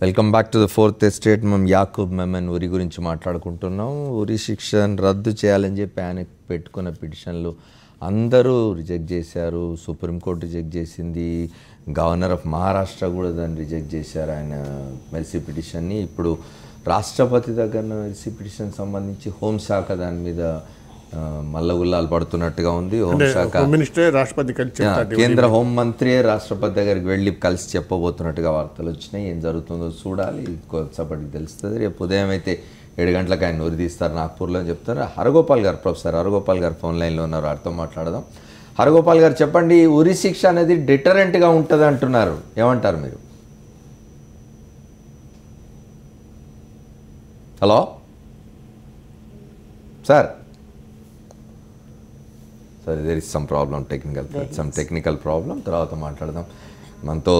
Welcome back to the fourth estate. మనం యాకూబ్ మెమన్ ఉరి గురించి మాట్లాడుకుంటున్నాం. ఉరి శిక్షను రద్దు చేయాలని చెప్పి ఆయన పెట్టుకున్న పిటిషన్లు అందరూ రిజెక్ట్ చేశారు. సుప్రీంకోర్టు రిజెక్ట్ చేసింది. గవర్నర్ ఆఫ్ మహారాష్ట్ర కూడా దాన్ని రిజెక్ట్ చేశారు, ఆయన మెర్సీ పిటిషన్ని. ఇప్పుడు రాష్ట్రపతి దగ్గర మెర్సీ పిటిషన్ సంబంధించి హోంశాఖ దాని మీద మల్లగుల్లాలు పడుతున్నట్టుగా ఉంది. హోంశాఖ కేంద్ర హోంమంత్రియే రాష్ట్రపతి దగ్గరికి వెళ్ళి కలిసి చెప్పబోతున్నట్టుగా వార్తలు వచ్చినాయి. ఏం జరుగుతుందో చూడాలి, కొద్దిసేపటికి తెలుస్తుంది. రేపు ఉదయం అయితే 7 గంటలకు ఆయన ఉరిదీస్తారు నాగ్పూర్లో అని చెప్తారు. హరగోపాల్ గారు, ప్రొఫెసర్ హరగోపాల్ గారు ఫోన్ లైన్లో ఉన్నారు, వారితో మాట్లాడదాం. హరగోపాల్ గారు చెప్పండి, ఉరి శిక్ష అనేది డిటరెంట్గా ఉంటుంది అంటున్నారు, ఏమంటారు మీరు? Hello sir. సరే, there is some problem, technical problem, తర్వాత మాట్లాడదాం. మనతో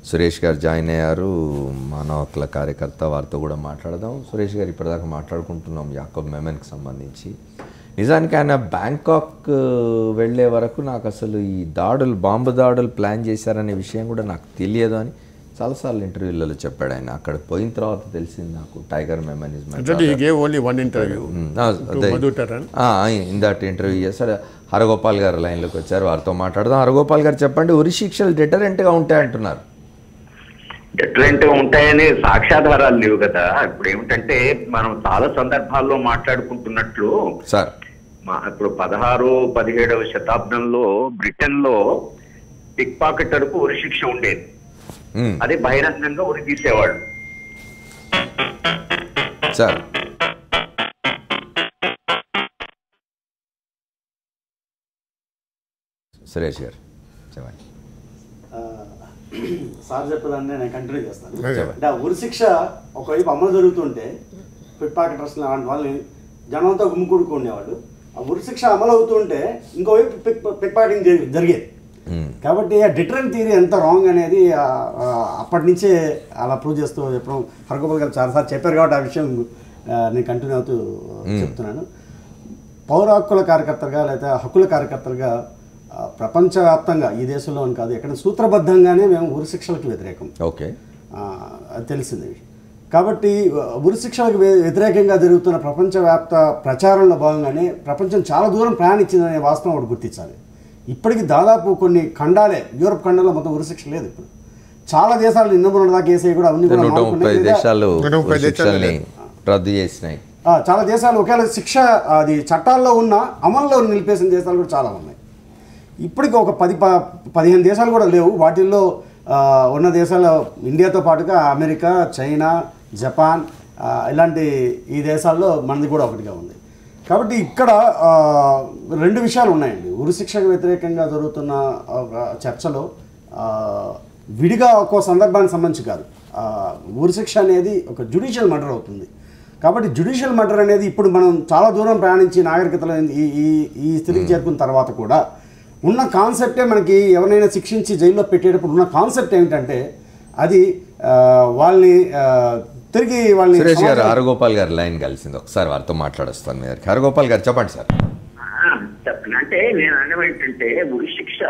సురేష్ గారు జాయిన్ అయ్యారు, మానవ హక్కుల కార్యకర్త, వారితో కూడా మాట్లాడదాం. సురేష్ గారు, ఇప్పటిదాకా మాట్లాడుకుంటున్నాం యాకూబ్ మెమన్కి సంబంధించి. నిజానికి ఆయన బ్యాంకాక్ వెళ్ళే వరకు నాకు అసలు ఈ దాడులు, బాంబు దాడులు ప్లాన్ చేశారనే విషయం కూడా నాకు తెలియదు అని చాలాసార్లు ఇంటర్వ్యూలలో చెప్పాడు ఆయన. అక్కడ పోయిన తర్వాత తెలిసింది నాకు, tiger Memon is my in that interview చేశారు. హరగోపాల్ గారు లైన్లోకి వచ్చారు, వారితో మాట్లాడదాం. హరగోపాల్ గారు చెప్పండి, ఉరి శిక్షలు డిటరెంట్గా ఉంటాయంటున్నారు. డిఫరెంట్ ఉంటాయని సాక్ష్యాధారాలు లేవు కదా. ఇప్పుడు ఏమిటంటే మనం చాలా సందర్భాల్లో మాట్లాడుకుంటున్నట్లు సార్, ఇప్పుడు 16, 17వ శతాబ్దంలో బ్రిటన్ లో పిక్ పాకెటర్ కు ఉరి శిక్ష ఉండేది. అది బహిరంగంగా ఉరి తీసేవాడు సార్. సురేష్ గారు చెప్పండి. సార్ చెప్పేదాన్ని నేను కంటిన్యూ చేస్తాను. అంటే ఉరి శిక్ష ఒకవైపు అమలు జరుగుతుంటే పిక్ పాకెటర్స్ లాంటి వాళ్ళని జనంతో గుమ్ముకూడుకునేవాడు. ఆ ఉరి శిక్ష అమలు అవుతుంటే ఇంకోవైపు పిక్ పాకెటింగ్ జరిగేది. కాబట్టి ఆ డిటరెంట్ థియరీ ఎంత రాంగ్ అనేది అప్పటి నుంచే అలా ప్రూవ్ చేస్తూ చెప్పడం హరగోపాల్ గారు చాలాసార్లు చెప్పారు. కాబట్టి ఆ విషయం నేను కంటిన్యూ అవుతూ చెప్తున్నాను. పౌర హక్కుల కార్యకర్తలుగా లేదా హక్కుల కార్యకర్తలుగా ప్రపంచవ్యాప్తంగా, ఈ దేశంలో అని కాదు, ఎక్కడ సూత్రబద్ధంగానే మేము ఉరి శిక్షలకు వ్యతిరేకం. ఓకే, అది తెలిసింది. కాబట్టి ఉరి శిక్షలకు వ్యతిరేకంగా జరుగుతున్న ప్రపంచవ్యాప్త ప్రచారంలో భాగంగానే ప్రపంచం చాలా దూరం ప్రయాణించిందనే వాస్తవం ఒకటి గుర్తించాలి. ఇప్పటికి దాదాపు కొన్ని ఖండాలే, యూరోప్ ఖండంలో మొత్తం ఉరి శిక్ష లేదు. ఇప్పుడు చాలా దేశాలు నిన్న దాకా వేసాయి కూడా, అవన్నీ కూడా రద్దు చేసినాయి. చాలా దేశాలు ఒకవేళ శిక్ష అది చట్టాల్లో ఉన్న అమల్లో నిలిపేసిన దేశాలు కూడా చాలా ఉన్నాయి. ఇప్పటికి ఒక 10-15 దేశాలు కూడా లేవు. వాటిల్లో ఉన్న దేశాలు ఇండియాతో పాటుగా అమెరికా, చైనా, జపాన్, ఇలాంటి ఈ దేశాల్లో మనది కూడా ఒకటిగా ఉంది. కాబట్టి ఇక్కడ 2 విషయాలు ఉన్నాయండి. ఉరి శిక్షకు వ్యతిరేకంగా జరుగుతున్న చర్చలో విడిగా ఒక్కో సందర్భానికి సంబంధించి కాదు, ఉరి శిక్ష అనేది ఒక జ్యుడిషియల్ మర్డర్ అవుతుంది. కాబట్టి జ్యుడిషియల్ మర్డర్ అనేది ఇప్పుడు మనం చాలా దూరం ప్రయాణించి నాగరికతలో ఈ స్థితికి చేరుకున్న తర్వాత కూడా ఉన్న కాన్సెప్టే, మనకి ఎవరినైనా శిక్షించి జైల్లో పెట్టేటప్పుడు ఉన్న కాన్సెప్ట్ ఏమిటంటే అది వాళ్ళని తిరిగి వాళ్ళని. సురేష్ గారు, హరగోపాల్ గారు లైన్ కలిసింది, ఒకసారి వారితో మాట్లాడొస్తాను మీ దగ్గరికి. హరగోపాల్ గారు చెప్పండి సార్. చెప్పండి. అంటే నేను అన్నం ఏంటంటే ఉరి శిక్ష,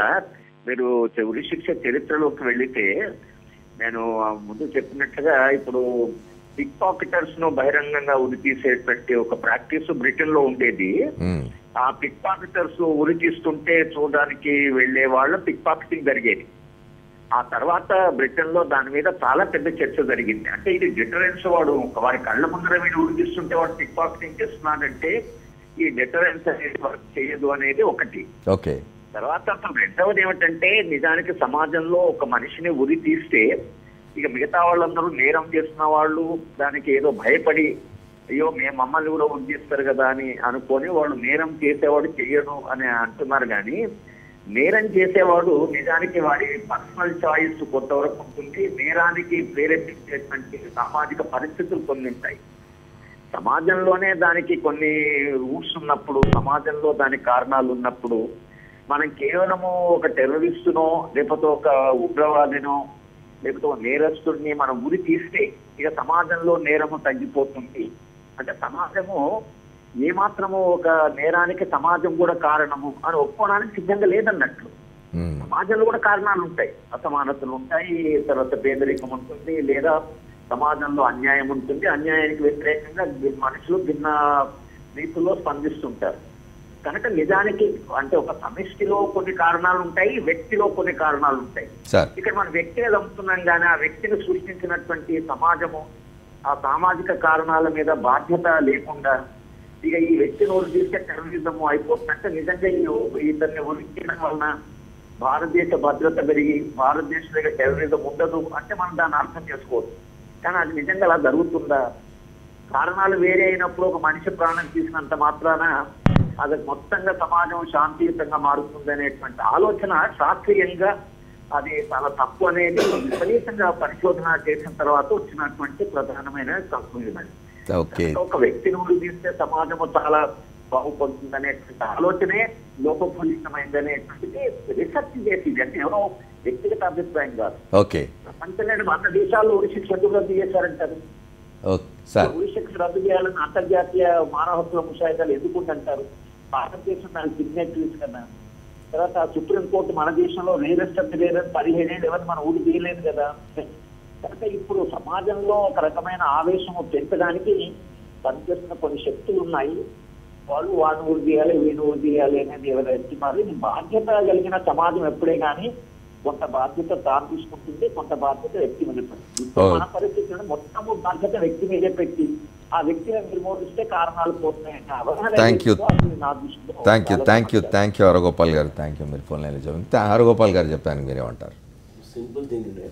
మీరు ఉరి శిక్ష చరిత్రలోకి వెళితే నేను ముందు చెప్పినట్లుగా ఇప్పుడు పిక్ పాకెటర్స్ ను బహిరంగంగా ఉరి తీసేటువంటి ఒక ప్రాక్టీస్ బ్రిటన్ లో ఉండేది. ఆ పిక్ పాకెటర్స్ ఉరి తీస్తుంటే చూడడానికి వెళ్లే వాళ్ళు పిక్ పాకెటింగ్ జరిగేది. ఆ తర్వాత బ్రిటన్ లో దాని మీద చాలా పెద్ద చర్చ జరిగింది. అంటే ఇది డిటరెన్స్, వాడి కళ్ళ ముందర వీడు ఉరి తీస్తుంటే వాడు పిక్ పాకెటింగ్ చేస్తున్నాడంటే ఈ డిటరెన్స్ అనేది వర్క్ చేయదు అనేది ఒకటి. ఓకే. తర్వాత అసలు రెండవది ఏమిటంటే, నిజానికి సమాజంలో ఒక మనిషిని ఉరి తీస్తే ఇక మిగతా వాళ్ళందరూ నేరం చేస్తున్న వాళ్ళు దానికి ఏదో భయపడి, అయ్యో మేము మమ్మల్ని కూడా ఉరి తీస్తారు కదా అని అనుకొని వాళ్ళు నేరం చేసేవాడు చెయ్యడు అని అంటున్నారు. కానీ నేరం చేసేవాడు నిజానికి వాడి పర్సనల్ చాయిస్ కొంతవరకు ఉంటుంది. నేరానికి ప్రేరేపించేటువంటి సామాజిక పరిస్థితులు కొన్ని ఉంటాయి. సమాజంలోనే దానికి కొన్ని రూట్స్ ఉన్నప్పుడు, సమాజంలో దానికి కారణాలు ఉన్నప్పుడు, మనం కేవలము ఒక టెర్రరిస్టునో లేకపోతే ఒక ఉగ్రవాదినో లేకపోతే ఒక నేరస్తుడిని మనం ఉరి తీస్తే ఇక సమాజంలో నేరము తగ్గిపోతుంది. అంటే సమాజము ఏమాత్రము ఒక నేరానికి సమాజం కూడా కారణము అని ఒప్పుకోవడానికి సిద్ధంగా లేదన్నట్లు. సమాజంలో కూడా కారణాలు ఉంటాయి, అసమానతలు ఉంటాయి, తర్వాత పేదరికం ఉంటుంది, లేదా సమాజంలో అన్యాయం ఉంటుంది, అన్యాయానికి వ్యతిరేకంగా మనుషులు భిన్న రీతిలో స్పందిస్తుంటారు. కనుక నిజానికి అంటే ఒక సమిష్టిలో కొన్ని కారణాలు ఉంటాయి, వ్యక్తిలో కొన్ని కారణాలు ఉంటాయి. ఇక్కడ మన వ్యక్తిని చంపుతున్నాం కానీ ఆ వ్యక్తిని సృష్టించినటువంటి సమాజము ఆ సామాజిక కారణాల మీద బాధ్యత లేకుండా ఇక ఈ వ్యక్తిని ఊరు తీస్తే టెర్రరిజం అయిపోతుందంటే నిజంగా ఇతన్ని ఉరికించడం వలన భారతదేశ భద్రత పెరిగి భారతదేశం దగ్గర టెర్రరిజం ఉండదు అంటే మనం దాన్ని అర్థం చేసుకోవచ్చు. కానీ అది నిజంగా అలా జరుగుతుందా? కారణాలు వేరే అయినప్పుడు ఒక మనిషి ప్రాణం తీసినంత మాత్రాన అది మొత్తంగా సమాజం శాంతియుతంగా మారుతుంది అనేటువంటి ఆలోచన శాస్త్రీయంగా అది చాలా తప్పు అనేది విపరీతంగా పరిశోధన చేసిన తర్వాత వచ్చినటువంటి ప్రధానమైన కంక్లూజన్. ఒక వ్యక్తిని ఊరు తీస్తే సమాజము చాలా బాగుపడుతుంది అనేటువంటి ఆలోచనే లోపభూయిష్టమైంది అనేటువంటిది రీసెర్చ్ చేసింది. అంటే ఎవరో వ్యక్తిగత అభిప్రాయం కాదు. ప్రపంచంలో మన దేశాల్లో ఉరి శిక్ష ఎందుకు రద్దు చేశారంటారు? ఉరి శిక్ష రద్దు చేయాలని అంతర్జాతీయ మానవ హక్కుల ముసాయిదాలు ఎందుకుంటారు? భారతదేశం దానికి సిగ్నేటరీస్ కదా. తర్వాత సుప్రీంకోర్టు మన దేశంలో రేరెస్ట్ ఆఫ్ ది రేరెస్ట్ 17 ఏళ్ళు ఎవరు మనం ఊరు తీయలేదు కదా. కనుక ఇప్పుడు సమాజంలో ఒక రకమైన ఆవేశం పెంచడానికి పనిచేస్తున్న కొన్ని శక్తులు ఉన్నాయి. వాళ్ళు వాడిని ఊరు తీయాలి, వీడిని ఊరు తీయాలి అనేది ఎవరైతే మరి బాధ్యత కలిగిన సమాజం ఎప్పుడే కానీ కొంత బాధ్యత తాను తీసుకుంటుంది, కొంత బాధ్యత వ్యక్తి మీద పెడుతుంది. మన పరిస్థితుల్లో మొత్తము బాధ్యత వ్యక్తి మీదే పెట్టి ఆ వ్యక్తిని నిర్మూలిస్తే కారణాలు పోతున్నాయంటే థ్యాంక్ యూ హరగోపాల్ గారు. Thank you. మీరు ఫోన్ లైన్లో చెప్పండి. హరగోపాల్ గారు చెప్పాను, మీరేమంటారు? సింపుల్ థింగ్ అంటే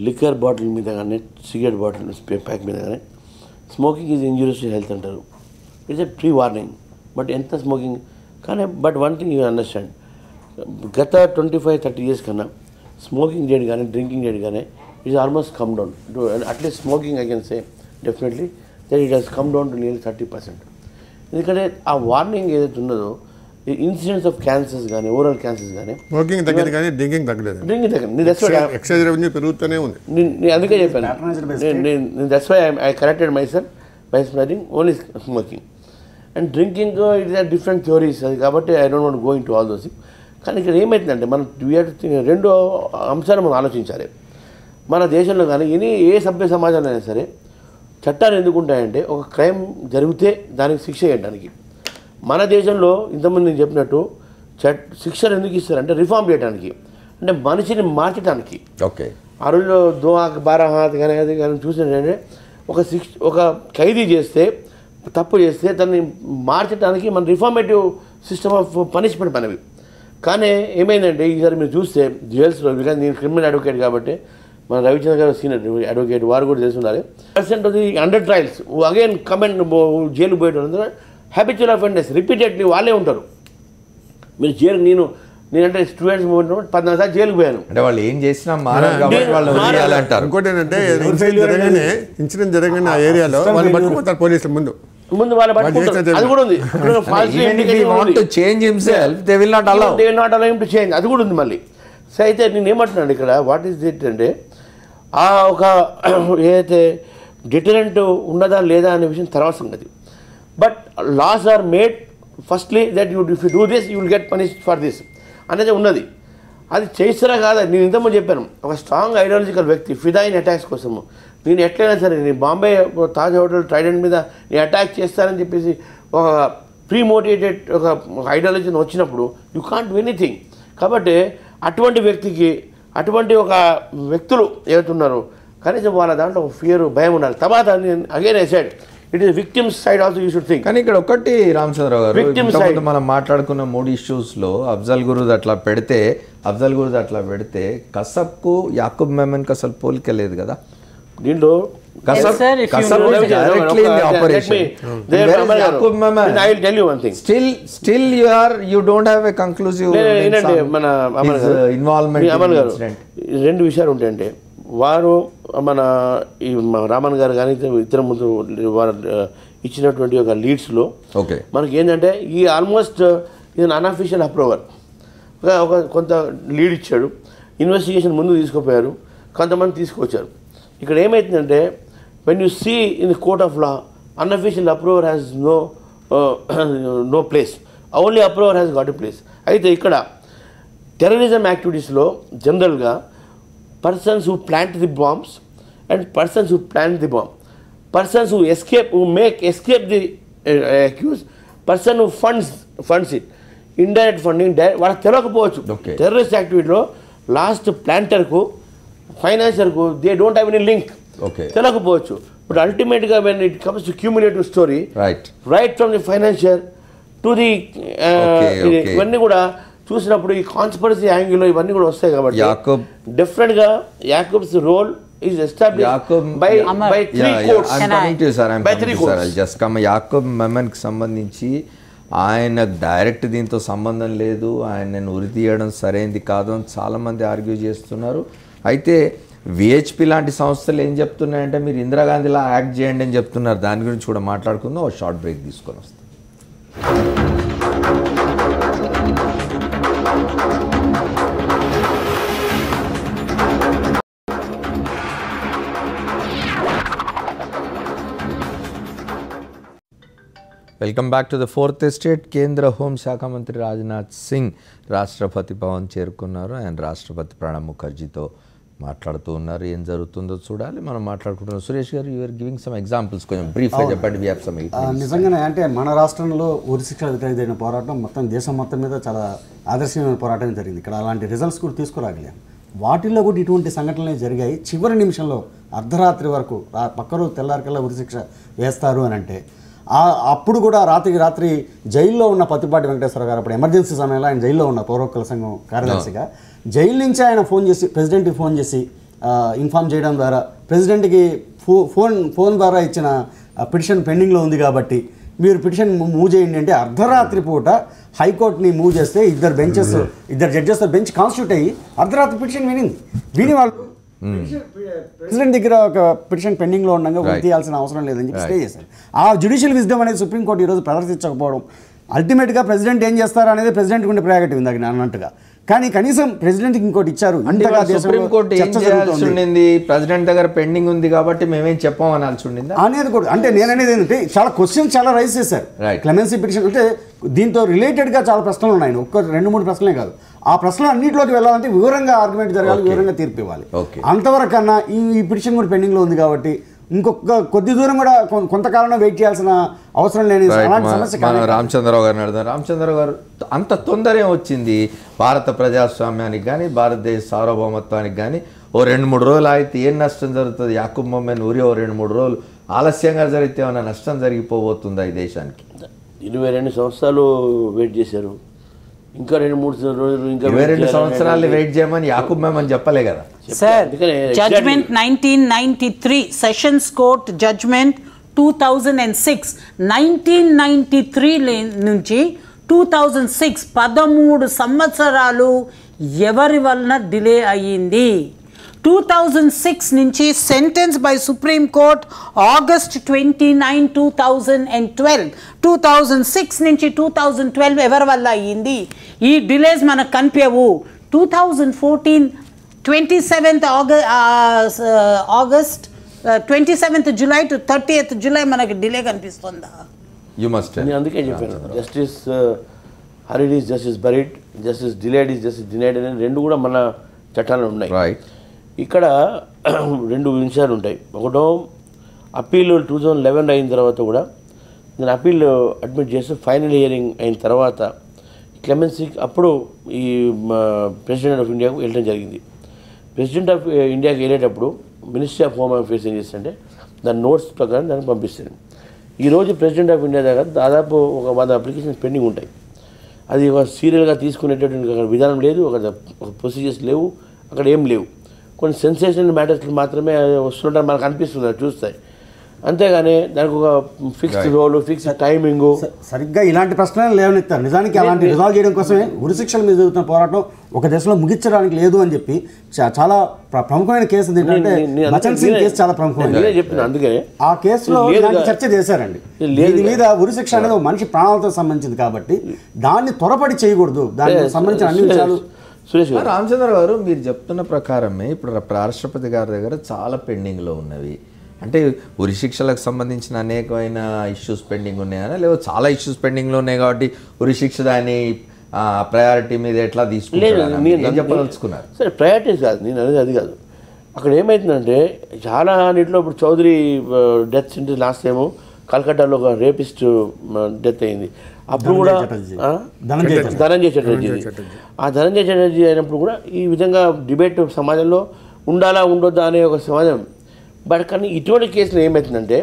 లిక్కర్ బాటిల్ మీద కానీ సిగరెట్ బాటిల్ ప్యాక్ మీద కానీ smoking is injurious to health అంటారు. It's a pre warning. But ఎంత స్మోకింగ్ కానీ but one thing you understand, గత 25-30 years కన్నా స్మోకింగ్ రేట్ కానీ డ్రింకింగ్ రేట్ కానీ it's almost come down. At least smoking I can say definitely that it has come down to nearly 30%. ఎందుకంటే ఆ warning ఏదైతే ఉన్నదో ఇన్సిడెంట్స్ ఆఫ్ క్యాన్సర్స్ కానీ oral cancers కానీ స్మోకింగ్ తగ్గింది కానీ డ్రింకింగ్ తగ్గలేదు. డ్రింకింగ్ తగ్గలేదు. ఎక్సైజ్ రెవెన్యూ పెరుగుతూనే ఉంది. నేను అందుకే చెప్పాను, that's why I corrected myself by smoking only smoking and drinking it are different theories. అది కాబట్టి I don't want go into all those. కానీ ఇక్కడ ఏమవుతుందంటే మనం రెండు అంశాలు మనం ఆలోచించాలి. మన దేశంలో కానీ ఏ సభ్య సమాజంలో అయినా సరే చట్టాలు ఎందుకు ఉంటాయంటే ఒక క్రైమ్ జరిగితే దానికి శిక్ష చేయడానికి. మన దేశంలో ఇంతకుముందు నేను చెప్పినట్టు శిక్షలు ఎందుకు ఇస్తారంటే రిఫార్మ్ చేయడానికి, అంటే మనిషిని మార్చడానికి. ఆ రోజులో దోహాక్ బారాహాత్ కానీ అది కానీ చూసినట్టే ఒక ఖైదీ చేస్తే తప్పు చేస్తే దాన్ని మార్చడానికి మన రిఫార్మేటివ్ సిస్టమ్ ఆఫ్ పనిష్మెంట్ మనవి. కానీ ఏమైందంటే ఈసారి మీరు చూస్తే జైల్స్లో, బికాజ్ నేను క్రిమినల్ అడ్వకేట్ కాబట్టి మన రవిచంద్ర గారు సీనియర్ అడ్వకేట్ వారు కూడా తెలుసుండాలి. Percent of the under trials again comment jail పోయేటప్పుడు హ్యాబిచువల్ అఫెండర్స్ రిపీటెడ్లీ వాళ్ళే ఉంటారు. మీరు జైలు నేనంటే స్టూడెంట్స్ మూమెంట్ 14 సార్లు జైలుకు పోయాను. అంటే వాళ్ళు ఏం చేసినా ఇంకోటి ఏంటంటే ఇన్సిడెంట్ జరగని ఆ ఏరియాలో వాళ్ళు పట్టుకుంటారు పోలీసులు ముందు వాళ్ళు పట్టుకుంటారు. అది కూడా ఉంది. అది కూడా ఉంది మళ్ళీ. సో అయితే నేను ఏమంటున్నాను ఇక్కడ వాట్ ఈస్ ఇట్ అంటే ఒక ఏదైతే డిటరెంట్ ఉన్నదా లేదా అనే విషయం తర్వాత సంగతి. But laws are made firstly that if you do this you will get punished for this అనేది ఉన్నది. అది చేస్తారా కాదా నేను ఇంతకుముందు చెప్పాను. ఒక స్ట్రాంగ్ ఐడియాలజికల్ వ్యక్తి ఫిదాయిన్ అటాక్స్ కోసము నేను ఎట్లయినా సరే నేను బాంబే తాజ్ హోటల్ ట్రైడెంట్ మీద నేను అటాక్ చేస్తానని చెప్పేసి ఒక ప్రీ మోటివేటెడ్ ఒక ఐడియాలజీని వచ్చినప్పుడు యూ కాంట్ డూ ఎనీథింగ్. కాబట్టి అటువంటి వ్యక్తికి అటువంటి ఒక వ్యక్తులు ఏవైతున్నారో కనీసం వాళ్ళ దాంట్లో ఒక ఫియర్ భయం ఉండాలి. తర్వాత నేను again I said it is victims side also you should think. కానీ ఇక్కడ ఒకటి రామచంద్రరావు గారు మనం మాట్లాడుకున్న 3 ఇష్యూస్లో అఫ్జల్ గురూద్ అట్లా పెడితే కసబ్కు యాకూబ్ మెమన్కి అసలు పోలికలేదు కదా దీంట్లో. రెండు విషయాలు ఉంటాయంటే వారు మన ఈ రామన్ గారు కానీ ఇతర ముందు వారు ఇచ్చినటువంటి ఒక లీడ్స్లో మనకి ఏంటంటే ఈ ఆల్మోస్ట్ ఇది అన్అఫీషియల్ అప్రూవర్ ఒక కొంత లీడ్ ఇచ్చాడు. ఇన్వెస్టిగేషన్ ముందు తీసుకుపోయారు, కొంతమంది తీసుకొచ్చారు. ఇక్కడ ఏమవుతుందంటే when you see in the court of law unofficial approver has no place, only approver has got a place. అయితే ఇక్కడ టెర్రరిజం యాక్టివిటీస్లో జనరల్గా persons who plant the bombs and persons who planned the bomb, persons who escape the accused, person who funds it, indirect funding, వాళ్ళకి తెలియకపోవచ్చు. Terrorist యాక్టివిటీలో last ప్లాంటర్కు ఫైనాన్షియర్కు they don't have any link, తెలియకపోవచ్చు. బట్ అల్టిమేట్గా when it comes to cumulative story, right from the financier to the ఇవన్నీ కూడా చూసినప్పుడు ఈ కాన్స్పిరసీ యాంగిల్ ఇవన్నీ కూడా వస్తాయి. కాబట్టి డెఫినెట్గా యాకూబ్స్ role is established by three courts. I'm coming to you, sir. I'm coming to you, sir. I'll just come. Yakub మెమన్కి సంబంధించి ఆయన డైరెక్ట్ దీంతో సంబంధం లేదు, ఆయనను ఉరి తీయడం సరైనది కాదు అని చాలామంది ఆర్గ్యూ చేస్తున్నారు. అయితే విహెచ్పి లాంటి సంస్థలు ఏం చెప్తున్నాయంటే మీరు ఇందిరాగాంధీలా యాక్ట్ చేయండి అని చెప్తున్నారు. దాని గురించి కూడా మాట్లాడుకుందాం. ఒక షార్ట్ బ్రేక్ తీసుకొని వస్తాం. Welcome back to the fourth estate. కేంద్ర హోంశాఖ మంత్రి రాజ్నాథ్ సింగ్ రాష్ట్రపతి భవన్ చేరుకున్నారు. ఆయన రాష్ట్రపతి ప్రణబ్ ముఖర్జీతో మాట్లాడుతూ ఉన్నారు. ఏం జరుగుతుందో చూడాలి. మనం మాట్లాడుకుంటున్నాం. సురేష్ గారు, యూఆర్ గివింగ్ సమ్ ఎగ్జాంపుల్స్, కొంచెం బ్రీఫ్గా చెప్పండి. We have some. నిజంగానే అంటే మన రాష్ట్రంలో ఉరి శిక్ష వ్యతిరేకమైన పోరాటం మొత్తం దేశం మొత్తం మీద చాలా ఆదర్శమైన పోరాటం జరిగింది. ఇక్కడ అలాంటి రిజల్ట్స్ కూడా తీసుకురాగలిగాం. వాటిల్లో కూడా ఇటువంటి సంఘటనలే జరిగాయి. చివరి నిమిషంలో అర్ధరాత్రి వరకు పక్క రోజు తెల్లారికల్లా ఉరి శిక్ష వేస్తారు అని అంటే అప్పుడు కూడా రాత్రికి రాత్రి జైల్లో ఉన్న పత్తిపాటి వెంకటేశ్వర గారు అప్పుడు ఎమర్జెన్సీ సమయంలో ఆయన జైల్లో ఉన్న పౌర హక్కుల సంఘం కార్యదర్శిగా జైలు నుంచి ఆయన ప్రెసిడెంట్కి ఫోన్ చేసి ఇన్ఫామ్ చేయడం ద్వారా ప్రెసిడెంట్కి ఫోన్ ద్వారా ఇచ్చిన పిటిషన్ పెండింగ్లో ఉంది కాబట్టి మీరు పిటిషన్ మూవ్ చేయండి అంటే అర్ధరాత్రి పూట హైకోర్టుని మూవ్ చేస్తే ఇద్దరు జడ్జెస్ బెంచ్ కాన్స్టిట్యూట్ అయ్యి అర్ధరాత్రి పిటిషన్ విని వాళ్ళు ప్రెసిడెంట్ దగ్గర ఒక పిటిషన్ పెండింగ్లో ఉండగా ఉరి తీయాల్సిన అవసరం లేదని చెప్పి స్టే చేశారు. ఆ జ్యుడిషియల్ విజ్డమ్ అనేది సుప్రీంకోర్టు ఈరోజు ప్రదర్శించకపోవడం, అల్టిమేట్గా ప్రెసిడెంట్ ఏం చేస్తారా అనేది ప్రెసిడెంట్కి ఉండే ప్రయారిటీ ఉంది అన్నట్టుగా. కానీ కనీసం ప్రెసిడెంట్కి ఇంకోటి ఇచ్చారు. సుప్రీంకోర్టు ఏం చేయాల్సి ఉండింది? ప్రెసిడెంట్ దగ్గర పెండింగ్ ఉంది కాబట్టి మేమేం చెప్పామనాల్సి ఉండింది అనేది కూడా. అంటే నేను అనేది ఏంటంటే చాలా క్వశ్చన్స్ చాలా రైజ్ చేశారు. క్లెమెన్సీ పిటిషన్ అంటే దీంతో రిలేటెడ్గా చాలా ప్రశ్నలు ఉన్నాయి. ఒక్క 2-3 ప్రశ్నలే కాదు. ఆ ప్రశ్నలు అన్నింటిలోకి వెళ్ళాలంటే వివరంగా ఆర్గ్యుమెంట్ జరగాలి, వివరంగా తీర్పు ఇవ్వాలి. అంతవరకు కన్నా ఈ పిటిషన్ కూడా పెండింగ్లో ఉంది కాబట్టి ఇంకొక కొద్ది దూరం కూడా కొంతకాలంలో వెయిట్ చేయాల్సిన అవసరం లేని సమస్య. రామచంద్రరావు గారిని అడుగుతాం. రామచంద్రరావు గారు, అంత తొందర వచ్చింది భారత ప్రజాస్వామ్యానికి కానీ భారతదేశ సార్వభౌమత్వానికి కానీ? ఓ 2-3 రోజులు అయితే ఏం నష్టం జరుగుతుంది? యాకూబ్ మెమన్ ఉరి ఓ 2-3 రోజులు ఆలస్యంగా జరిగితే ఏమైనా నష్టం జరిగిపోబోతుందా ఈ దేశానికి? 22 సంవత్సరాలు వెయిట్ చేశారు. ఇంకా 2-3 రోజులు, ఇంకా 22 సంవత్సరాలు వెయిట్ చేయమని యాకూబ్ మెమన్ చెప్పలే కదా sir. Judgment 1993, sessions court judgment 2006. 1993 నుంచి 2006 13 సంవత్సరాలు ఎవరి వలన డిలే అయ్యింది? 2006 నుంచి sentence by supreme court August 29, 2012. 2006 నుంచి 2012 ఎవరి వల్ల అయ్యింది? ఈ డిలేస్ మనకు కనిపించవు. 2014 27th August 27th July to 30th July మనకి డిలే కనిపిస్తుందా? అందుకే చెప్పాను, justice hurried is justice buried, justice delayed is justice denied అని రెండు కూడా మన చట్టాలు ఉన్నాయి. ఇక్కడ 2 విషయాలు ఉంటాయి. ఒకటో అప్పీల్ 2011 అయిన తర్వాత కూడా నేను అప్పీల్ అడ్మిట్ చేసి ఫైనల్ హియరింగ్ అయిన తర్వాత క్లెమెన్సీ అప్పుడు ఈ ప్రెసిడెంట్ ఆఫ్ ఇండియాకు వెళ్ళడం జరిగింది. ప్రెసిడెంట్ ఆఫ్ ఇండియాకి వెళ్ళేటప్పుడు మినిస్ట్రీ ఆఫ్ హోమ్ అఫేర్స్ ఏం చేస్తుంటే దాని నోట్స్ ప్రకారం దాన్ని పంపిస్తుంది. ఈరోజు ప్రెసిడెంట్ ఆఫ్ ఇండియా దగ్గర దాదాపు ఒక 100 అప్లికేషన్స్ పెండింగ్ ఉంటాయి. అది ఒక సీరియల్గా తీసుకునేటటువంటి అక్కడ విధానం లేదు, ఒక ప్రొసీజర్స్ లేవు, అక్కడ ఏం లేవు. కొన్ని సెన్సేషనల్ మ్యాటర్స్ మాత్రమే వస్తుంటారు మనకు అనిపిస్తుంది చూస్తాయి. అంతేగాని దానికి ఒక ఫిక్స్డ్ రోల్, ఫిక్స్డ్ టైమింగ్ సరిగ్గా ఇలాంటి ప్రశ్నలు లేవనెత్తారు. నిజానికి అలాంటి రిజాల్వ్ చేయడం కోసమే ఉరిశిక్షల మీద జరుగుతున్న పోరాటం ఒక దశలో ముగించడానికి లేదు అని చెప్పి చాలా ప్రముఖమైన కేసు ఏంటంటే బచన్ సింగ్ కేసు చాలా ప్రముఖమైన చెప్తున్నా. అందుకే ఆ కేసులో చర్చ చేశారండి. దీని మీద ఉరిశిక్ష అనేది ఒక మనిషి ప్రాణాలతో సంబంధించింది కాబట్టి దాన్ని త్వరపడి చేయకూడదు. దానికి సంబంధించిన అన్ని విషయాలు. రామచంద్ర గారు, మీరు చెప్తున్న ప్రకారమే ఇప్పుడు రాష్ట్రపతి గారి దగ్గర చాలా పెండింగ్లో ఉన్నవి. అంటే ఉరి శిక్షలకు సంబంధించిన అనేకమైన ఇష్యూస్ పెండింగ్ ఉన్నాయనా, లేదా చాలా ఇష్యూస్ పెండింగ్లో ఉన్నాయి కాబట్టి ఉరి శిక్ష దాని ప్రయారిటీ మీద ఎట్లా తీసుకుంటారు చెప్పదలుచుకున్నారు? సరే, ప్రయారిటీస్ కాదు, నేను అనేది అది కాదు. అక్కడ ఏమవుతుందంటే చాలా నీటిలో ఇప్పుడు Chowdary death sentence last time కలకట్టాలో ఒక రేపిస్ట్ డెత్ అయింది. అప్పుడు కూడా ధనంజయ చటర్జీ, ఆ ధనంజయ చటర్జీ అయినప్పుడు కూడా ఈ విధంగా డిబేట్ సమాజంలో ఉండాలా ఉండొద్దా అనే ఒక సమాజం. బట్ కానీ ఇటువంటి కేసులు ఏమవుతుందంటే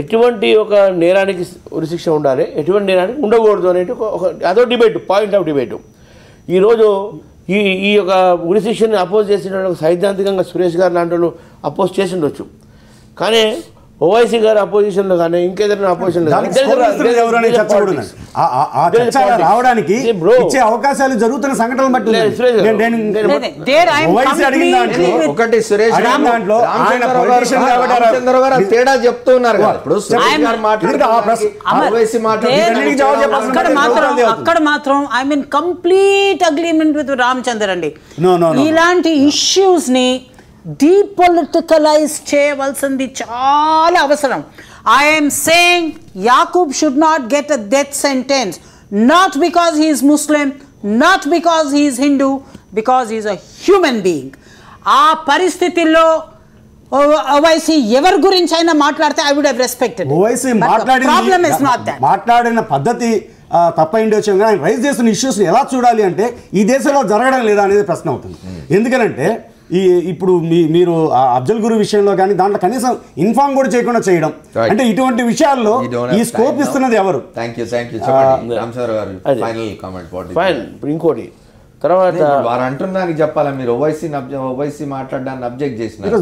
ఎటువంటి ఒక నేరానికి ఉరిశిక్ష ఉండాలి, ఎటువంటి నేరానికి ఉండకూడదు అనేది ఒక అదో డిబేట్, పాయింట్ ఆఫ్ డిబేట్. ఈరోజు ఈ యొక్క ఉరిశిక్షని అపోజ్ చేసిన సైద్ధాంతికంగా సురేష్ గారు లాంటి వాళ్ళు అపోజ్ చేసి ఉండొచ్చు. కానీ ఓవైసీ గారు అపోజిషన్లో కానీ ఇంకేదైనా అపోజిషన్ రావడానికి ఇచ్చే అవకాశాలు జరుగుతున్న సంఘటనలు బట్టి ఒకటి సురేష్ తేడా చెప్తున్నారు. అక్కడ మాత్రం I mean complete agreement with Ramachandra అండి. ఇలాంటి ఇష్యూస్ ని డీపొలిటికలైజ్ చేయవలసింది చాలా అవసరం. I'm saying Yakub should not get a death sentence, not because he is Muslim, not because he is Hindu, because he is a human being. ఆ పరిస్థితుల్లో ఓవైసీ ఎవరి గురించి అయినా మాట్లాడితే I would have respected. Owaisi మాట్లాడిన పద్ధతి తప్పైండి వచ్చాం, కానీ రైజ్ చేస్తున్న ఇష్యూస్ని ఎలా చూడాలి అంటే ఈ దేశంలో జరగడం లేదా అనేది ప్రశ్న అవుతుంది. ఎందుకనంటే ఇప్పుడు మీరు అఫ్జల్ గురు విషయంలో కానీ దాంట్లో కనీసం ఇన్ఫార్మ్ కూడా చేయకుండా చేయడం అంటే ఇటువంటి విషయాల్లో ఈ స్కోప్ ఇస్తున్నది ఎవరు? ఇంకోటి తర్వాత వారు అంటున్నానికి చెప్పాలా, మీరు ఓవైసీ మాట్లాడడానికి అబ్జెక్ట్ చేసినారు.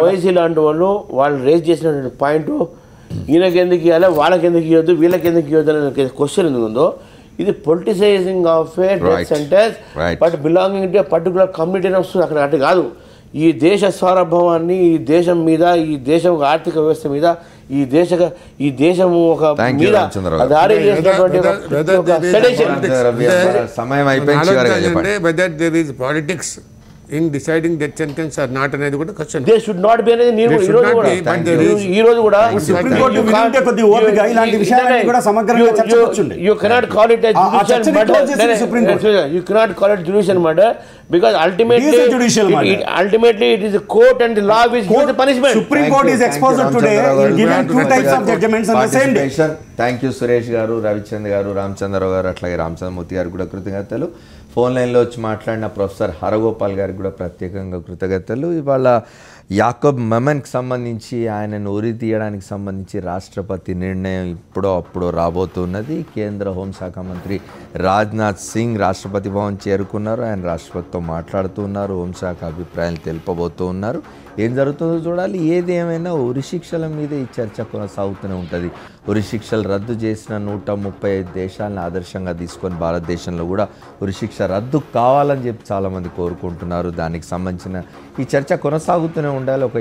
ఓవైసీ లాంటి వాళ్ళు రేజ్ చేసినటువంటి పాయింట్ ఈయనకి ఎందుకు ఇవ్వాలి, వాళ్ళకి ఎందుకు ఇవ్వద్దు, వీళ్ళకి ఎందుకు ఇవ్వద్దు అనే క్వశ్చన్ ఎందుకు ఉందో, ఇది politicising of a death sentence but belonging to a particular community అని వస్తుంది. అక్కడ అటు కాదు, ఈ దేశ సార్వభౌమాన్ని, ఈ దేశం మీద, ఈ దేశం ఆర్థిక వ్యవస్థ మీద, ఈ దేశం ఒక మీద దాడి చేసినటువంటి సమయం అయిపోయింది. in deciding death sentence or not అనేది కూడా question. They should not be అనేది ఈ రోజు కూడా సుప్రీం కోర్టు వింటే కొద్ది ఓపిక ఇలాంటి విషయాలను కూడా సమగ్రంగా చర్చించొచ్చుండి. You cannot call it a judicial murder. You cannot call it judicial murder because ultimately it is a court and the law is the punishment. Supreme Court is exposed today given two types of judgments on the same day. Thank you Suresh గారు, రవిచంద్ర గారు, రామచంద్రరావు గారు, అట్లాగే రామచంద్రమూర్తి గారు కూడా కృతజ్ఞతలు. Phone లైన్లో వచ్చి మాట్లాడిన ప్రొఫెసర్ హరగోపాల్ గారికి కూడా ప్రత్యేకంగా కృతజ్ఞతలు. ఇవాళ యాకూబ్ మెమన్కి సంబంధించి ఆయనను ఉరి తీయడానికి సంబంధించి రాష్ట్రపతి నిర్ణయం అప్పుడో రాబోతున్నది. కేంద్ర హోంశాఖ మంత్రి రాజ్నాథ్ సింగ్ రాష్ట్రపతి భవన్ చేరుకున్నారు. ఆయన రాష్ట్రపతితో మాట్లాడుతున్నారు, హోంశాఖ అభిప్రాయాలు తెలుపబోతూ ఉన్నారు. ఏం జరుగుతుందో చూడాలి. ఏది ఏమైనా ఉరిశిక్షల మీద ఈ చర్చ కొనసాగుతూనే ఉంటుంది. ఉరిశిక్షలు రద్దు చేసిన 135 దేశాలను ఆదర్శంగా తీసుకొని భారతదేశంలో కూడా ఉరిశిక్ష రద్దు కావాలని చెప్పి చాలామంది కోరుకుంటున్నారు. దానికి సంబంధించిన ఈ చర్చ కొనసాగుతూనే ఉండాలి. ఒక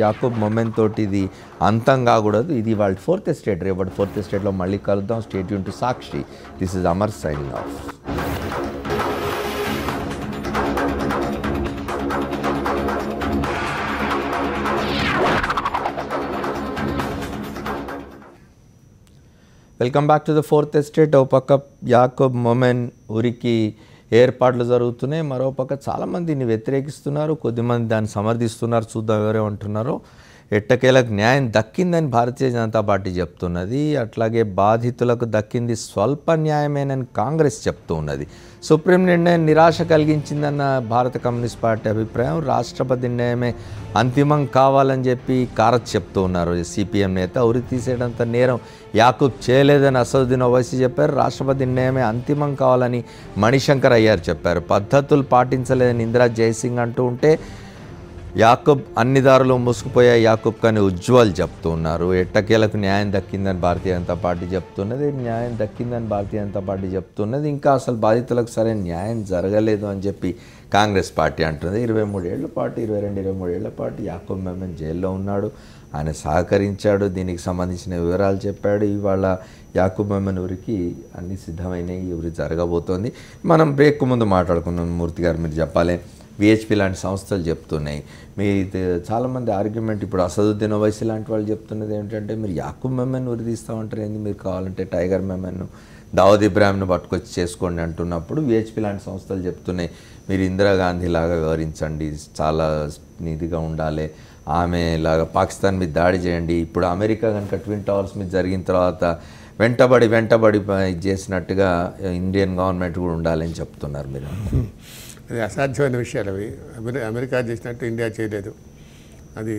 యాకూబ్ మొమెంట్ తోటి ఇది అంతం కాకూడదు. ఇది వాళ్ళ 4th ఎస్టేట్. రేపటి 4th ఎస్టేట్లో మళ్ళీ కలుద్దాం. Stay tune to Sakshi. This is Amar signing off. Welcome back to the 4th estate. ఓ పక్క యాకూబ్ మొమెన్ ఉరికి ఏర్పాట్లు జరుగుతున్నాయి, మరోపక్క చాలామందిని వ్యతిరేకిస్తున్నారు, కొద్దిమంది దాన్ని సమర్థిస్తున్నారు. చూద్దాం ఎవరే అంటున్నారో. ఎట్టకేలకు న్యాయం దక్కిందని భారతీయ జనతా పార్టీ చెప్తున్నది. అట్లాగే బాధితులకు దక్కింది స్వల్ప న్యాయమేనని కాంగ్రెస్ చెప్తూ ఉన్నది. సుప్రీం నిర్ణయం నిరాశ కలిగించిందన్న భారత కమ్యూనిస్ట్ పార్టీ అభిప్రాయం. రాష్ట్రపతి నిర్ణయమే అంతిమం కావాలని చెప్పి కారత్ చెప్తూ ఉన్నారు. సిపిఎం నేత ఉరి తీసేటంత నేరం యాకూబ్ చేయలేదని అసదుద్దీన్ ఓవైసీ చెప్పారు. రాష్ట్రపతి నిర్ణయమే అంతిమం కావాలని మణిశంకర్ అయ్యారు చెప్పారు. పద్ధతులు పాటించలేదని ఇందిరా జైసింగ్ అంటూ ఉంటే యాకూబ్ అన్ని దారులు మూసుకుపోయే యాకూబ్ కానీ ఉజ్వల్ చెప్తూ ఉన్నారు. ఎట్టకేలకు న్యాయం దక్కిందని భారతీయ జనతా పార్టీ చెప్తున్నది. ఇంకా అసలు బాధితులకు సరైన న్యాయం జరగలేదు అని చెప్పి కాంగ్రెస్ పార్టీ అంటుంది. 23 ఏళ్ల పాటు 23 ఏళ్ల పాటు యాకూబ్ మెమన్ జైల్లో ఉన్నాడు. ఆయన సహకరించాడు, దీనికి సంబంధించిన వివరాలు చెప్పాడు. ఇవాళ యాకూబ్ మెమన్ ఊరికి అన్ని సిద్ధమైనవి, ఊరి జరగబోతోంది. మనం బ్రేక్ ముందు మాట్లాడుకున్నాం. మూర్తి గారు మీరు చెప్పాలి, విహెచ్పి లాంటి సంస్థలు చెప్తున్నాయి. మీ చాలామంది ఆర్గ్యుమెంట్ ఇప్పుడు అసదుద్దీన్ ఓవైసీ లాంటి వాళ్ళు చెప్తున్నది ఏంటంటే మీరు యాకూబ్ మెమన్ ఉరి తీస్తామంటారు ఏంది, మీరు కావాలంటే టైగర్ మెమన్ను దావూద్ ఇబ్రాహింను పట్టుకొచ్చి చేసుకోండి అంటున్నప్పుడు విహెచ్పి లాంటి సంస్థలు చెప్తున్నాయి మీరు ఇందిరాగాంధీ లాగా వ్యవహరించండి, చాలా నీతిగా ఉండాలి, ఆమె లాగా పాకిస్తాన్ మీద దాడి చేయండి. ఇప్పుడు అమెరికా కనుక ట్విన్ టవర్స్ మీద జరిగిన తర్వాత వెంటబడి చేసినట్టుగా ఇండియన్ గవర్నమెంట్ కూడా ఉండాలని చెప్తున్నారు మీరు. అది అసాధ్యమైన విషయాలు అవి. అమెరికా చేసినట్టు ఇండియా చేయలేదు, అది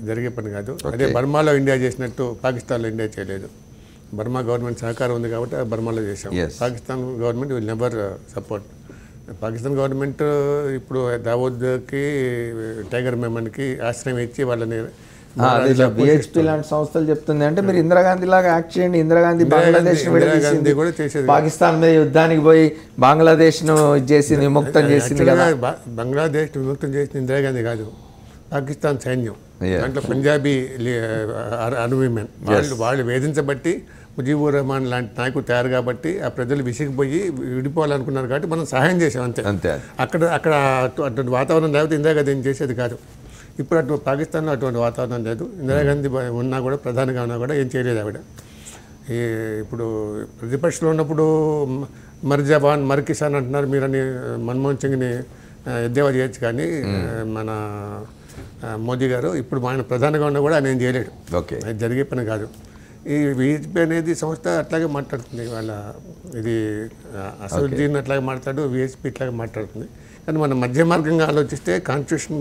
జరిగే పని కాదు. అదే బర్మాలో ఇండియా చేసినట్టు పాకిస్తాన్లో ఇండియా చేయలేదు. బర్మా గవర్నమెంట్ సహకారం ఉంది కాబట్టి బర్మాలో చేసాం. Pakistan government will never support. Pakistan government ఇప్పుడు దావూద్కి, టైగర్ మెమన్కి ఆశ్రయం ఇచ్చి వాళ్ళని విహెచ్పి లాంటి సంస్థలు చెప్తుంది అంటే మీరు ఇందిరాగాంధీ లాగా యాక్ట్ చేయండి. ఇందిరాగాంధీ బంగ్లాదేశ్ కూడా చేసేది, పాకిస్తాన్ మీద యుద్ధానికి పోయి బంగ్లాదేశ్ ను చేసి విముక్తం చేసింది కదా. బంగ్లాదేశ్ విముక్తం చేసింది ఇందిరాగాంధీ కాదు, పాకిస్తాన్ సైన్యం. దాంట్లో పంజాబీ ఆర్మీ మెన్ వాళ్ళు వేధించబట్టి ముజీబుర్ రెహమాన్ లాంటి నాయకుడు తయారు కాబట్టి ఆ ప్రజలు విసిగిపోయి విడిపోవాలనుకున్నారు కాబట్టి మనం సహాయం చేసాం అంతే. అక్కడ అటువంటి వాతావరణం లేకపోతే ఇందిరాగాంధీ ఏం చేసేది కాదు. ఇప్పుడు పాకిస్తాన్లో అటువంటి వాతావరణం లేదు. ఇందిరాగాంధీ ఉన్నా కూడా, ప్రధానిగా ఉన్నా కూడా ఏం చేయలేదు ఆవిడ. ఇప్పుడు ప్రతిపక్షంలో ఉన్నప్పుడు మర్ జవాన్ మర్ కిసాన్ అంటున్నారు మీరని మన్మోహన్ సింగ్ని ఎద్దేవా చేయొచ్చు, కానీ మన మోదీ గారు ఇప్పుడు ఆయన ప్రధానిగా ఉన్నా కూడా ఆయన ఏం చేయలేడు. అది జరిగే పని కాదు. ఈ విహెచ్పి అనేది సంస్థ అట్లాగే మాట్లాడుతుంది. వాళ్ళ ఇది అసదుద్దీన్ అట్లాగే మాట్లాడు, విహెచ్పి ఇట్లాగే మాట్లాడుతుంది. కానీ మన మధ్య మార్గంగా ఆలోచిస్తే కాన్స్టిట్యూషన్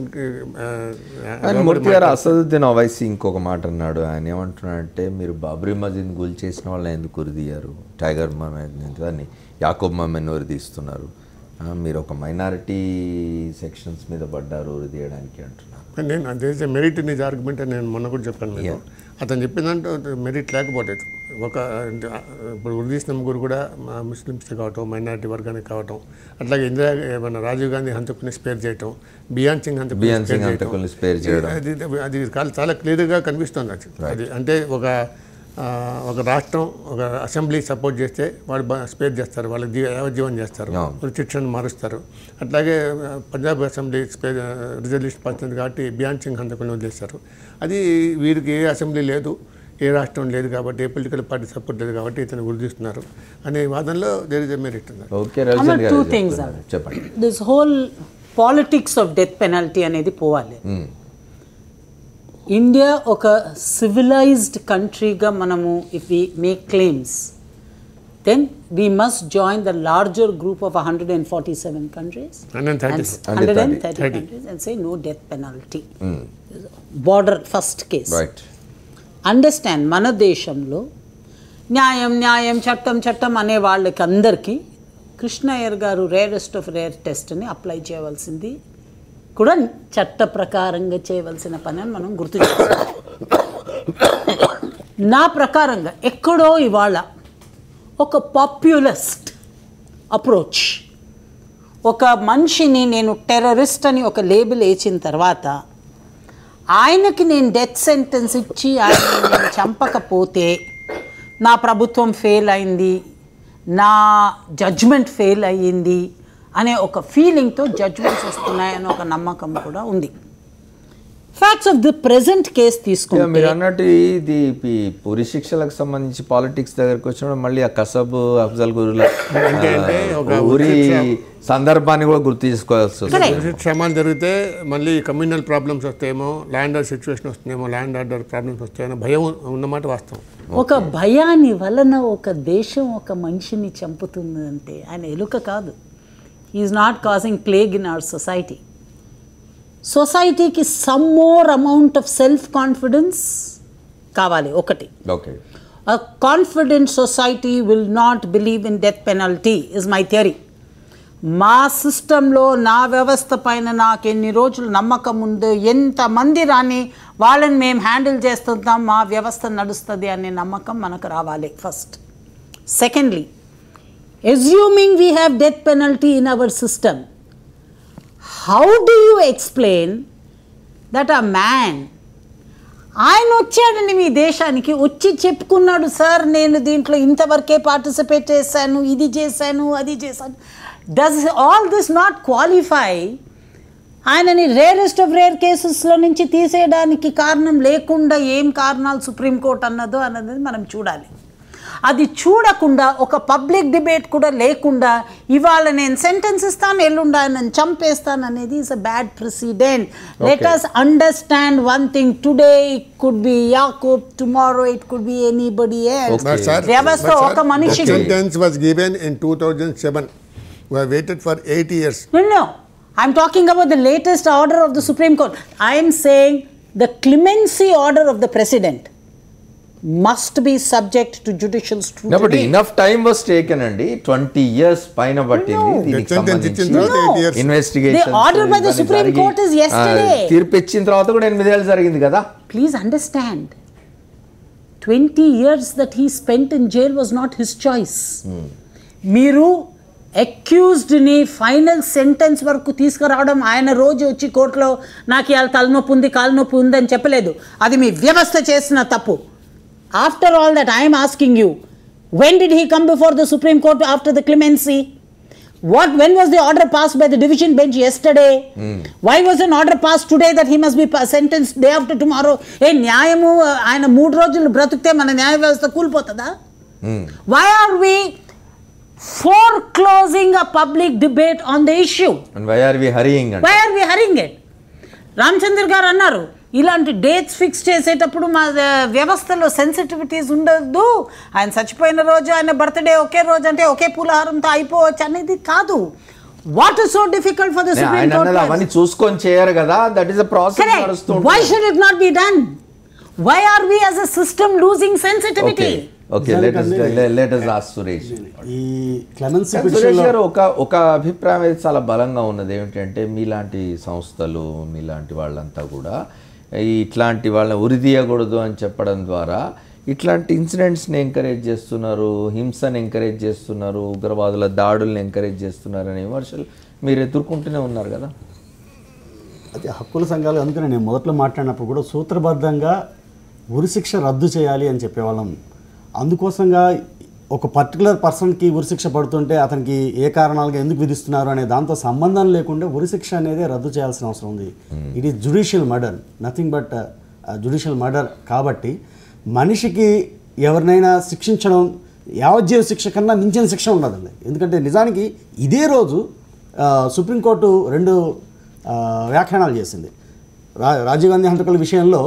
మూర్తి గారు అసదుద్దీన్ ఓవైసీ ఇంకొక మాట అన్నాడు. ఆయన ఏమంటున్నాడంటే మీరు బాబ్రీ మస్జిద్ గుల్ చేసిన వాళ్ళని ఎందుకు ఉరిదీయారు, టైగర్ మహమ్మద్ని యాకూబ్ మహమ్మద్ని ఉరిదీస్తున్నారు, మీరు ఒక మైనారిటీ సెక్షన్స్ మీద పడ్డారు ఉరిదీయడానికి అంటున్నారు. నేను అదే మెరిట్ ఇన్ హిజ్ ఆర్గ్యుమెంట్ అని నేను మొన్న కూడా చెప్పాను. నేను అతను చెప్పిందంటే మెరిట్ లేకపోలేదు. ఇప్పుడు ఉరిదీసిన ముగ్గురు కూడా ముస్లిమ్స్ కావటం, మైనారిటీ వర్గానికి కావటం, అట్లాగే మన రాజీవ్ గాంధీ హంతకుని స్పేర్ చేయటం, బియాన్ సింగ్ హంతకుని స్పేర్ చేయడం, అది చాలా క్లియర్గా కనిపిస్తుంది. అది అంటే ఒక రాష్ట్రం, ఒక అసెంబ్లీ సపోర్ట్ చేస్తే వాళ్ళు స్పేర్ చేస్తారు, వాళ్ళకి యావజ్జీవం చేస్తారు, శిక్షణ మారుస్తారు. అట్లాగే పంజాబ్ అసెంబ్లీ రిజర్వేషన్ పడుతుంది కాబట్టి బియాన్ సింగ్ హంతకుని వదిలేస్తారు. అది వీరికి ఏ అసెంబ్లీ లేదు, ఏ రాష్ట్రం లేదు కాబట్టి, ఏ పొలిటికల్ పార్టీ సపోర్ట్ లేదు కాబట్టి ఇతను గుర్తిస్తున్నారు అనే వాదనలో దేర్ ఇస్ ఎ మెరిట్ ఉంది. Two things, this whole politics of death penalty అనేది పోవాలి. ఇండియా ఒక సివిలైజ్డ్ కంట్రీగా మనము if we make claims, then we must join the larger group of 147 countries, 130 countries and say no death penalty. Border first case. Right. Understand, మన దేశంలో న్యాయం చట్టం అనే వాళ్ళకి అందరికీ కృష్ణయ్యర్ గారు రేరెస్ట్ ఆఫ్ రేర్ టెస్ట్ని అప్లై చేయవలసింది కూడా చట్ట ప్రకారంగా చేయవలసిన పని అని మనం గుర్తు చేసుకోవాలి. నా ప్రకారంగా ఎక్కడో ఇవాళ ఒక పాపులిస్ట్ అప్రోచ్, ఒక మనిషిని నేను టెర్రరిస్ట్ అని ఒక లేబుల్ వేసిన తర్వాత ఆయనకి నేను డెత్ సెంటెన్స్ ఇచ్చి ఆయన్ని నేను చంపకపోతే నా ప్రభుత్వం ఫెయిల్ అయింది, నా జడ్జ్మెంట్ ఫెయిల్ అయ్యింది అనే ఒక ఫీలింగ్తో జడ్జ్మెంట్స్ వస్తున్నాయని ఒక నమ్మకం కూడా ఉంది. Facts of the present case తీసుకుంటే మీరు అన్నట్టు ఇది ఉరి శిక్షలకు సంబంధించి పాలిటిక్స్ దగ్గరకు వచ్చినప్పుడు మళ్ళీ ఆ కసబ్ అఫ్జల్ గురుల ఉరి సందర్భాన్ని కూడా గుర్తు చేసుకోవాల్సి వస్తుంది. క్షమాలు జరిగితే మళ్ళీ కమ్యూనల్ ప్రాబ్లమ్స్ వస్తాయేమో, ల్యాండ్ ఆర్డర్ సిచ్యువేషన్ వస్తుందేమో, ల్యాండ్ ఆర్డర్ ప్రాబ్లమ్స్ వస్తాయో భయం ఉన్నమాట వాస్తవం. ఒక భయాన్ని వలన ఒక దేశం ఒక మనిషిని చంపుతుంది అంటే ఆయన ఎలుక కాదు. Is not causing plague in our society. సొసైటీకి some more amount of self confidence కావాలి. ఒకటి, a confident society will not believe in death penalty is my theory. మా సిస్టంలో, నా వ్యవస్థ పైన నాకు ఎన్ని రోజులు నమ్మకం ఉందో, ఎంతమంది రాని వాళ్ళని మేము హ్యాండిల్ చేస్తుంటాం, మా వ్యవస్థ నడుస్తుంది అనే నమ్మకం మనకు రావాలి first. Secondly, assuming we have death penalty in our system, how do you explain that a man, ఆయన వచ్చాడండి మీ దేశానికి, వచ్చి చెప్పుకున్నాడు, సార్ నేను దీంట్లో ఇంతవరకే పార్టిసిపేట్ చేశాను, ఇది చేశాను, అది చేశాను. Does all this not qualify ఆయనని రేరెస్ట్ ఆఫ్ రేర్ కేసెస్లో నుంచి తీసేయడానికి కారణం లేకుండా ఏం కారణాలు సుప్రీంకోర్టు అన్నది మనం చూడాలి. అది చూడకుండా ఒక పబ్లిక్ డిబేట్ కూడా లేకుండా ఇవాళ నేను సెంటెన్స్ ఇస్తాను ఎల్లుండి ఆయన చంపేస్తాను అనేది is a bad president. Let us understand one thing, today it could be Yakub, tomorrow it could be anybody else. వ్యవస్థ ఒక మనిషికి sentence was given in 2007. We have waited for 8 years. No, I'm talking about the latest order of the Supreme Court. I am saying the clemency order of the president must be subject to judicial scrutiny. No, but enough time was taken అండి. 20 years పైన పట్టింది దీనికి సంబంధించి investigation. The order by the Supreme Court is yesterday. తీర్పు ఇచ్చిన తర్వాత కూడా 8 ఏళ్ళు జరిగింది కదా. Please understand, 20 years that he spent in jail was not his choice. మీరు అక్యూజ్డ్ని ఫైనల్ సెంటెన్స్ వరకు తీసుకురావడం, ఆయన రోజు వచ్చి కోర్టులో నాకు ఇవాళ తలనొప్పి ఉంది కాలు నొప్పి ఉంది అని చెప్పలేదు, అది మీ వ్యవస్థ చేసిన తప్పు. After all that I'm asking you, when did he come before the Supreme Court after the clemency? When was the order passed by the division bench yesterday? Why was an order passed today that he must be sentenced day after tomorrow? న్యాయము ఆయన 3 రోజులు బ్రతుకుతే మన న్యాయ వ్యవస్థ కూలిపోతుందా? Why are we foreclosing a public debate on the issue? And why are we hurrying it? Why are we hurrying it? Ramachandra గారు అన్నారు, ఇలాంటి dates fix చేసేటప్పుడు మా వ్యవస్థలో సెన్సిటివిటీస్ ఉండదు. ఆయన చచ్చిపోయిన రోజు ఆయన బర్త్డే ఒకే రోజు అంటే ఒకే పులహారంతో అయిపోవచ్చు అనేది కాదు. What is so difficult for the supreme court? అవన్నీ చూసుకొని చేయరు కదా. దట్ ఇస్ అ ప్రాసెస్ నడుస్తుంది. Why should it not be done? Why are we as a system losing sensitivity? Okay, let us ask Suresh. ఈ clemency Suresh గారు ఒక అభిప్రాయం అయితే చాలా బలంగా ఉన్నది ఏమిటంటే, మీలాంటి సంస్థలు మీలాంటి వాళ్ళంతా కూడా ఇట్లాంటి వాళ్ళని ఉరిదీయకూడదు అని చెప్పడం ద్వారా ఇట్లాంటి ఇన్సిడెంట్స్ని ఎంకరేజ్ చేస్తున్నారు, హింసను ఎంకరేజ్ చేస్తున్నారు, ఉగ్రవాదుల దాడుల్ని ఎంకరేజ్ చేస్తున్నారు అనే విమర్శలు మీరు ఎదుర్కొంటూనే ఉన్నారు కదా. అది హక్కుల సంఘాలు, అందుకని నేను మొదట్లో మాట్లాడినప్పుడు కూడా సూత్రబద్ధంగా ఉరిశిక్ష రద్దు చేయాలి అని చెప్పేవాళ్ళం. అందుకోసంగా ఒక పర్టికులర్ పర్సన్కి ఉరిశిక్ష పడుతుంటే అతనికి ఏ కారణాలుగా ఎందుకు విధిస్తున్నారు అనే దాంతో సంబంధం లేకుండా ఉరిశిక్ష అనేది రద్దు చేయాల్సిన అవసరం ఉంది. It is judicial murder, nothing but judicial murder. కాబట్టి మనిషికి ఎవరినైనా శిక్షించడం యావజ్జీవ శిక్ష కన్నా మించిన శిక్ష ఉండదండి. ఎందుకంటే నిజానికి ఇదే రోజు సుప్రీంకోర్టు 2 వ్యాఖ్యానాలు చేసింది. రాజీవ్ గాంధీ హంతకుల విషయంలో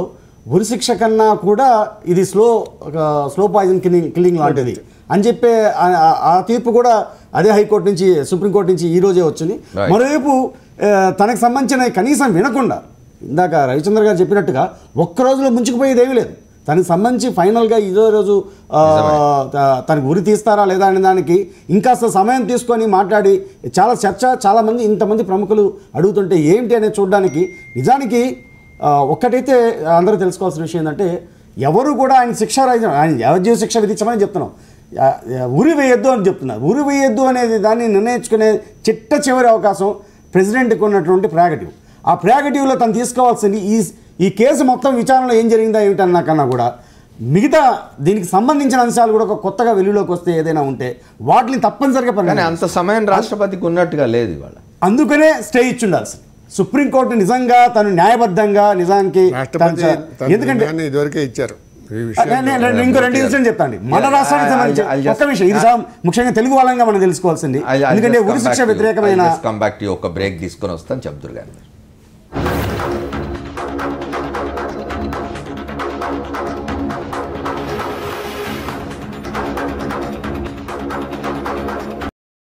ఉరిశిక్ష కన్నా కూడా ఇది స్లో పాయిజన్ కిల్లింగ్ లాంటిది అని చెప్పే ఆ తీర్పు కూడా అదే హైకోర్టు నుంచి సుప్రీంకోర్టు నుంచి ఈ రోజే వచ్చింది. మరోవైపు తనకు సంబంధించిన కనీసం వినకుండా ఇందాక రవిచంద్ర గారు చెప్పినట్టుగా ఒక్క రోజులో ముంచుకుపోయేది ఏమీ లేదు. తనకు సంబంధించి ఫైనల్గా ఇదో రోజు తనకు ఉరి తీస్తారా లేదా అనే దానికి ఇంకాస్త సమయం తీసుకొని మాట్లాడి చాలా చర్చ, చాలామంది ఇంతమంది ప్రముఖులు అడుగుతుంటే ఏంటి అనేది చూడడానికి నిజానికి ఒక్కటైతే అందరూ తెలుసుకోవాల్సిన విషయం ఏంటంటే, ఎవరు కూడా ఆయన ఆయన యావజ్జీవ శిక్ష విధించమని చెప్తున్నాం, ఉరి వేయొద్దు అని చెప్తున్నారు. ఉరి వేయొద్దు అనేది దాన్ని నిర్ణయించుకునే చిట్ట చివరి అవకాశం ప్రెసిడెంట్కి ఉన్నటువంటి ప్రెరోగేటివ్. ఆ ప్రెరోగేటివ్లో తను తీసుకోవాల్సింది ఈ కేసు మొత్తం విచారణలో ఏం జరిగిందా ఏమిటన్నా కన్నా కూడా మిగతా దీనికి సంబంధించిన అంశాలు కూడా కొత్తగా వెలుగులోకి వస్తే ఏదైనా ఉంటే వాటిని తప్పనిసరిగా అంత సమయం రాష్ట్రపతికి ఉన్నట్టుగా లేదు ఇవాళ. అందుకనే స్టే ఇచ్చి ఉండాల్సింది. సుప్రీంకోర్టు నిజంగా తను న్యాయబద్ధంగా నిజానికి, ఎందుకంటే ఇదివరకే ఇచ్చారు. ఇంకో 2 విషయం చెప్తాండి. మన రాష్ట్రానికి సంబంధించి ఒక్క విషయం, ఇది ముఖ్యంగా తెలుగు వాళ్ళంగా మనం తెలుసుకోవాల్సింది. ఎందుకంటే ఉరి శిక్ష వ్యతిరేకమైన ఒక బ్రేక్ తీసుకొని వస్తాను చెప్తారు గారు.